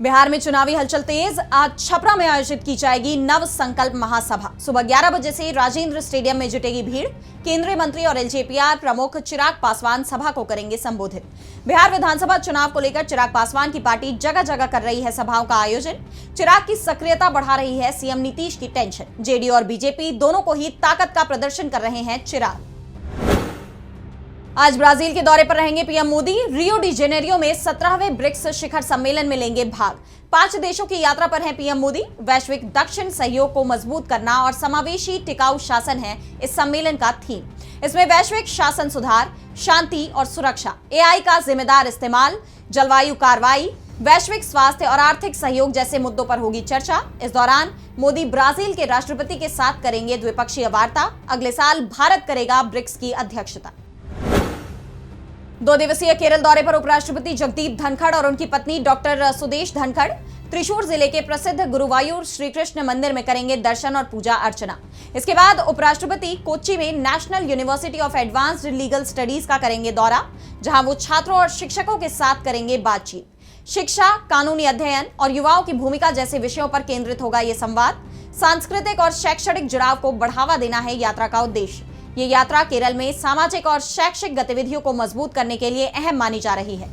बिहार में चुनावी हलचल तेज। आज छपरा में आयोजित की जाएगी नव संकल्प महासभा। सुबह 11 बजे से राजेंद्र स्टेडियम में जुटेगी भीड़। केंद्रीय मंत्री और एलजेपीआर प्रमुख चिराग पासवान सभा को करेंगे संबोधित। बिहार विधानसभा चुनाव को लेकर चिराग पासवान की पार्टी जगह जगह कर रही है सभाओं का आयोजन। चिराग की सक्रियता बढ़ा रही है सीएम नीतीश की टेंशन। जेडीयू और बीजेपी दोनों को ही ताकत का प्रदर्शन कर रहे हैं चिराग। आज ब्राजील के दौरे पर रहेंगे PM Modi. Rio de Janeiro में 17वें ब्रिक्स शिखर सम्मेलन में लेंगे भाग। 5 देशों की यात्रा पर हैं पीएम मोदी। वैश्विक दक्षिण सहयोग को मजबूत करना और समावेशी टिकाऊ शासन है इस सम्मेलन का थीम। इसमें वैश्विक शासन सुधार, शांति और सुरक्षा, एआई का जिम्मेदार इस्तेमाल, जलवायु कार्रवाई, वैश्विक स्वास्थ्य और आर्थिक सहयोग जैसे मुद्दों पर होगी चर्चा। इस दौरान मोदी ब्राजील के राष्ट्रपति के साथ करेंगे द्विपक्षीय वार्ता। अगले साल भारत करेगा ब्रिक्स की अध्यक्षता। 2 दिवसीय केरल दौरे पर उपराष्ट्रपति जगदीप धनखड़ और उनकी पत्नी डॉक्टर सुदेश धनखड़ त्रिशूर जिले के प्रसिद्ध गुरुवायूर श्री कृष्ण मंदिर में करेंगे दर्शन और पूजा अर्चना। इसके बाद उपराष्ट्रपति कोच्चि में national university of advanced legal studies का करेंगे दौरा, जहां वो छात्रों और शिक्षकों के साथ करेंगे बातचीत। शिक्षा, कानूनी अध्ययन और युवाओं की भूमिका जैसे विषयों पर केंद्रित होगा ये संवाद। सांस्कृतिक और शैक्षणिक जुड़ाव को बढ़ावा देना है यात्रा का उद्देश्य। ये यात्रा केरल में सामाजिक और शैक्षिक गतिविधियों को मजबूत करने के लिए अहम मानी जा रही है।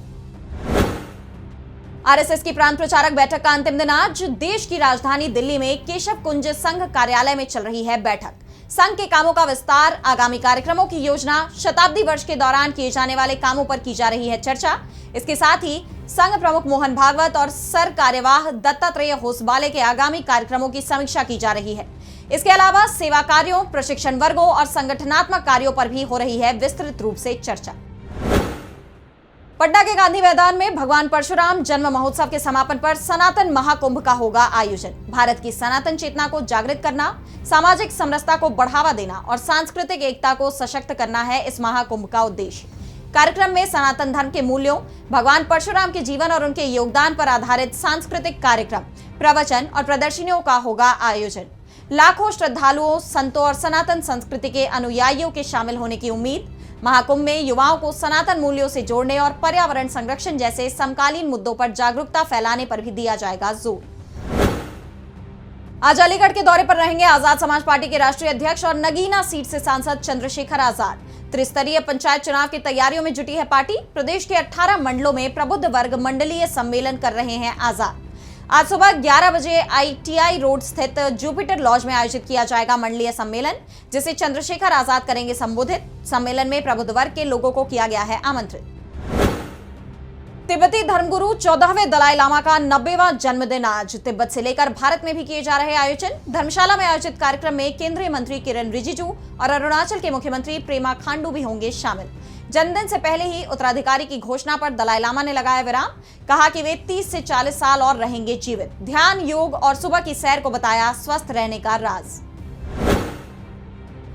आरएसएस की प्रांत प्रचारक बैठक का अंतिम दिन आज। देश की राजधानी दिल्ली में केशव कुंज संघ कार्यालय में चल रही है बैठक। संघ के कामों का विस्तार, आगामी कार्यक्रमों की योजना, शताब्दी वर्ष के दौरान किए जाने वाले कामों पर की जा रही है चर्चा। इसके साथ ही संघ प्रमुख मोहन भागवत और सर कार्यवाह दत्तात्रेय होसबाले के आगामी कार्यक्रमों की समीक्षा की जा रही है। इसके अलावा सेवा कार्यों, प्रशिक्षण वर्गों और संगठनात्मक कार्यों पर भी हो रही है विस्तृत रूप से चर्चा। पटना के गांधी मैदान में भगवान परशुराम जन्म महोत्सव के समापन पर सनातन महाकुंभ का होगा आयोजन। भारत की सनातन चेतना को जागृत करना, सामाजिक समरसता को बढ़ावा देना और सांस्कृतिक एकता को सशक्त करना है इस महाकुंभ का उद्देश्य। कार्यक्रम में सनातन धर्म के मूल्यों, भगवान परशुराम के जीवन और उनके योगदान पर आधारित सांस्कृतिक कार्यक्रम, प्रवचन और प्रदर्शनियों का होगा आयोजन। लाखों श्रद्धालुओं, संतों और सनातन संस्कृति के अनुयायियों के शामिल होने की उम्मीद। महाकुंभ में युवाओं को सनातन मूल्यों से जोड़ने और पर्यावरण संरक्षण जैसे समकालीन मुद्दों पर जागरूकता फैलाने पर भी दिया जाएगा जोर। आज अलीगढ़ के दौरे पर रहेंगे आजाद समाज पार्टी के राष्ट्रीय अध्यक्ष और नगीना सीट से सांसद चंद्रशेखर आजाद। त्रिस्तरीय पंचायत चुनाव की तैयारियों में जुटी है पार्टी। प्रदेश के 18 मंडलों में प्रबुद्ध वर्ग मंडलीय सम्मेलन कर रहे हैं आजाद। आज सुबह 11 बजे आईटीआई रोड स्थित जुपिटर लॉज में आयोजित किया जाएगा मंडलीय सम्मेलन, जिसे चंद्रशेखर आजाद करेंगे संबोधित। सम्मेलन में प्रबुद्ध वर्ग के लोगों को किया गया है आमंत्रित। तिब्बती धर्मगुरु 14वें दलाई लामा का 90वां जन्मदिन आज। तिब्बत से लेकर भारत में भी किए जा रहे आयोजन। धर्मशाला में आयोजित कार्यक्रम में केंद्रीय मंत्री किरण रिजिजू और अरुणाचल के मुख्यमंत्री पेमा खांडू भी होंगे शामिल। जन्मदिन से पहले ही उत्तराधिकारी की घोषणा पर दलाई लामा ने लगाया विराम। कहा कि वे 30 से 40 साल और रहेंगे जीवित। ध्यान, योग और सुबह की सैर को बताया स्वस्थ रहने का राज।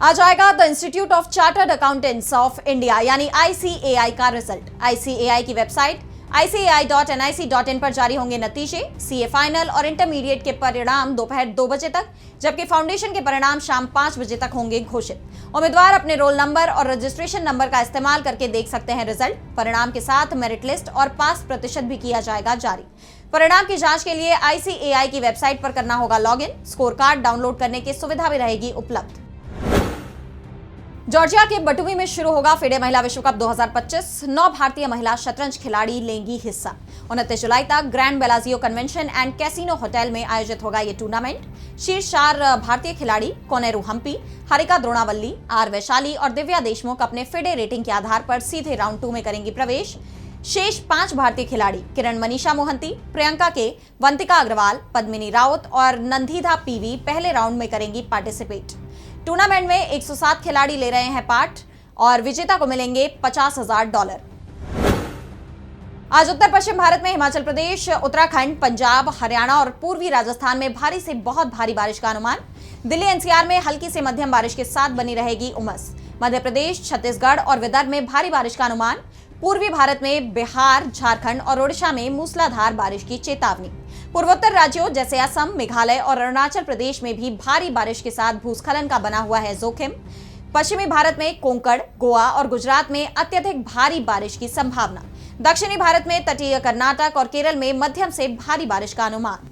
आज आएगा the institute of chartered accountants of India यानी आईसीएआई का रिजल्ट। आईसीएआई की वेबसाइट ICAI.nic.in पर जारी होंगे नतीजे। सीए फाइनल और इंटरमीडिएट के परिणाम दोपहर 2 बजे तक, जबकि फाउंडेशन के परिणाम शाम 5 बजे तक होंगे घोषित। उम्मीदवार अपने रोल नंबर और रजिस्ट्रेशन नंबर का इस्तेमाल करके देख सकते हैं रिजल्ट। परिणाम के साथ मेरिट लिस्ट और पास प्रतिशत भी किया जाएगा जारी। परिणाम की जांच के लिए ICAI की वेबसाइट पर करना होगा लॉगिन। स्कोर कार्ड डाउनलोड करने की सुविधा भी रहेगी उपलब्ध। जॉर्जिया के बटुवी में शुरू होगा फिडे महिला विश्व कप 2025। 9 भारतीय महिला शतरंज खिलाड़ी लेंगी हिस्सा। 29 जुलाई तक grand Bellagio convention and casino hotel में आयोजित होगा ये टूर्नामेंट। शीर्ष 4 भारतीय खिलाड़ी कोनेरू हम्पी, हारिका द्रोणावल्ली, आर वैशाली और दिव्या देशमुख अपने फिडे रेटिंग के आधार पर सीधे राउंड 2 में करेंगी प्रवेश। शेष 5 भारतीय खिलाड़ी किरण मनीषा मोहंती, प्रियंका के, वंतिका अग्रवाल, पद्मिनी राउत और नंदीधा पीवी पहले राउंड में करेंगी पार्टिसिपेट। टूर्नामेंट में 107 खिलाड़ी ले रहे हैं पार्ट और विजेता को मिलेंगे $50,000। आज उत्तर पश्चिम भारत में हिमाचल प्रदेश, उत्तराखंड, पंजाब, हरियाणा और पूर्वी राजस्थान में भारी से बहुत भारी बारिश का अनुमान। दिल्ली एनसीआर में हल्की से मध्यम बारिश के साथ बनी रहेगी उमस। मध्य प्रदेश, छत्तीसगढ़ और विदर्भ में भारी बारिश का अनुमान। पूर्वी भारत में बिहार, झारखंड और ओडिशा में मूसलाधार बारिश की चेतावनी। पूर्वोत्तर राज्यों जैसे असम, मेघालय और अरुणाचल प्रदेश में भी भारी बारिश के साथ भूस्खलन का बना हुआ है जोखिम। पश्चिमी भारत में कोंकण, गोवा और गुजरात में अत्यधिक भारी बारिश की संभावना। दक्षिणी भारत में तटीय कर्नाटक और केरल में मध्यम से भारी बारिश का अनुमान।